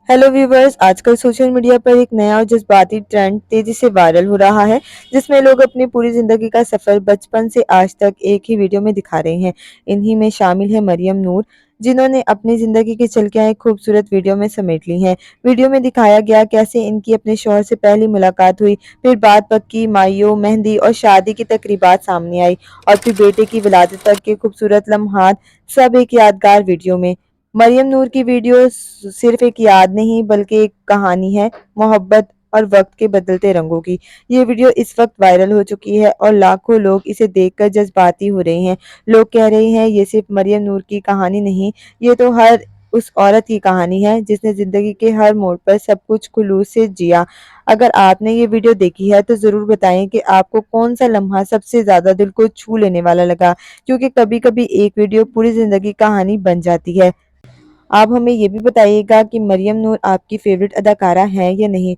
Hello viewers, आजकल social media पर एक नया और जज्बाती ट्रेंड तेजी से वायरल हो रहा है, जिसमें लोग अपनी पूरी जिंदगी का सफर बचपन से आज तक एक ही वीडियो में दिखा रहे हैं। इन्हीं में शामिल है मरियम नूर, जिन्होंने अपनी जिंदगी की झलकियां एक खूबसूरत वीडियो में समेट ली हैं। वीडियो में दिखाया गया कैसे इनकी अपने शौहर से पहली मुलाकात हुई, फिर बात पक्की, माइयों, मेहंदी और शादी की तकरीबात सामने आई, और फिर बेटे की विलादत तक के खूबसूरत लम्हात, सब एक यादगार वीडियो में। मरियम नूर की वीडियो सिर्फ एक याद नहीं बल्कि एक कहानी है, मोहब्बत और वक्त के बदलते रंगों की। ये वीडियो इस वक्त वायरल हो चुकी है और लाखों लोग इसे देखकर जज्बाती हो रहे हैं। लोग कह रहे हैं ये सिर्फ मरियम नूर की कहानी नहीं, ये तो हर उस औरत की कहानी है जिसने जिंदगी के हर मोड़ पर सब कुछ खुलूस से जिया। अगर आपने ये वीडियो देखी है तो जरूर बताएं कि आपको कौन सा लम्हा सबसे ज्यादा दिल को छू लेने वाला लगा, क्योंकि कभी कभी एक वीडियो पूरी जिंदगी की कहानी बन जाती है। आप हमें ये भी बताइएगा कि मरियम नूर आपकी फ़ेवरेट अदाकारा हैं या नहीं?